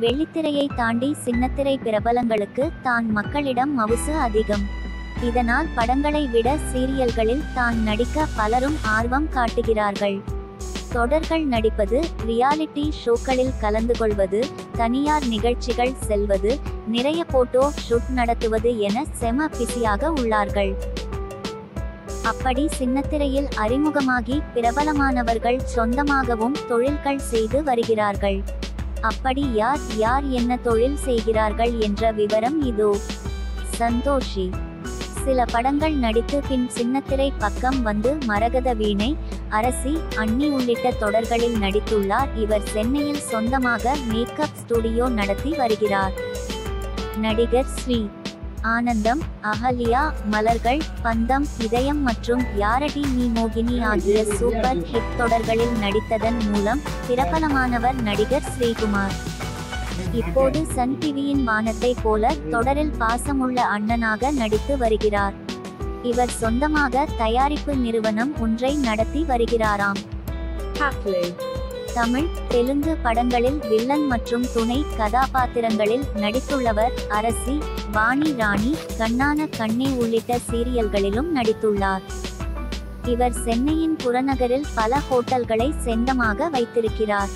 வெள்ளித்திரையை தாண்டி சின்னத்திரை பிரபலங்களுக்கு தான் மக்களிடம் மவுசு அதிகம். இதனால் படங்களை விட சீரியல்களில் தான் நடிக்க பலரும் ஆர்வம் காட்டுகிறார்கள். தொடர்கள் நடிப்பது, ரியாலிட்டி ஷோக்களில் கலந்து கொள்வது, தனியார் நிகழ்ச்சிகள் செல்வது, நிறைய போட்டோ ஷூட் நடத்துவது என செம பிஸியாக உள்ளார்கள். அப்படி சின்னத்திரையில் அறிமுகமாகி பிரபலமானவர்கள் சொந்தமாகவும் தொழில்கள் செய்து வருகிறார்கள். அப்படி யார் யார் என்ன தொழில் செய்கிறார்கள் என்ற விவரம் இதோ. சந்தோஷி சில படங்கள் நடித்து பின் சின்னத்திரை பக்கம் வந்து மரகத வீணை, அரசி, அண்ணி உள்ளிட்ட தொடர்களில் நடித்துள்ளார். இவர் சென்னையில் சொந்தமாக மேக்கப் ஸ்டுடியோ நடத்தி வருகிறார். நடிகர் ஸ்ரீ ஆனந்தம், அகல்யா, மலர்கள், பந்தம், இதயம் மற்றும் யாரடி நீ மோகினி ஆகிய சூப்பர் ஹிட் தொடர்களில் நடித்ததன் மூலம் பிரபலமானவர் நடிகர் ஸ்ரீகுமார். இப்போது சன் டிவியின் வானத்தை போல தொடரில் பாசமுள்ள அண்ணனாக நடித்து வருகிறார். இவர் சொந்தமாக தயாரிப்பு நிறுவனம் ஒன்றை நடத்தி வருகிறாராம். தமிழ், தெலுங்கு படங்களில் வில்லன் மற்றும் துணை கதாபாத்திரங்களில் நடித்துள்ளவர். அரசி, வாணி ராணி, கண்ணான கண்ணே உள்ளிட்ட சீரியல்களிலும் நடித்துள்ளார். இவர் சென்னையின் புறநகரில் பல ஹோட்டல்களை சொந்தமாக வைத்திருக்கிறார்.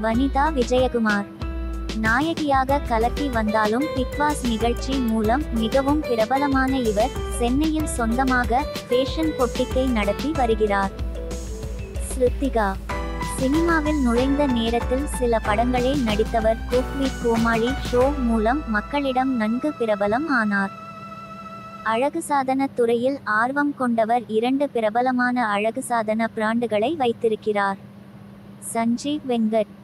வனிதா விஜயகுமார் நாயகியாக கலக்கி வந்தாலும் பிக்பாஸ் நிகழ்ச்சி மூலம் மிகவும் பிரபலமான இவர் சென்னையில் சொந்தமாக ஃபேஷன் பொட்டிக்கை நடத்தி வருகிறார். ஸ்ருத்திகா சினிமாவில் நுழைந்த நேரத்தில் சில படங்களே நடித்தவர். குக் வித் கோமாளி ஷோ மூலம் மக்களிடம் நன்கு பிரபலம் ஆனார். அழகு சாதன துறையில் ஆர்வம் கொண்டவர். 2 பிரபலமான அழகு சாதன பிராண்டுகளை வைத்திருக்கிறார். சஞ்சீவ் வெங்கட்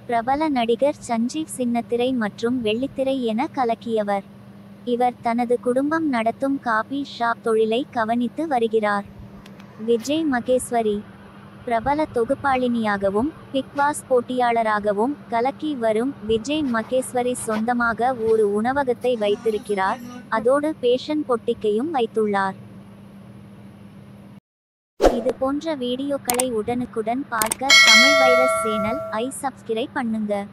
பிரபல நடிகர். சஞ்சீவ் சின்னத்திரை மற்றும் வெள்ளித்திரை என கலக்கியவர். இவர் தனது குடும்பம் நடத்தும் காபி ஷாப் தொழிலை கவனித்து வருகிறார். விஜய் மகேஸ்வரி பிரபல தொகுப்பாளினியாகவும் பிக்பாஸ் போட்டியாளராகவும் கலக்கி வரும் விஜய் மகேஸ்வரி சொந்தமாக ஒரு உணவகத்தை வைத்திருக்கிறார். அதோடு பேஷன் பொட்டிக்கையும் வைத்துள்ளார். இது போன்ற வீடியோக்களை உடனுக்குடன் பார்க்க தமிழ் வைரஸ் சேனல் ஐ சப்ஸ்கிரைப் பண்ணுங்க.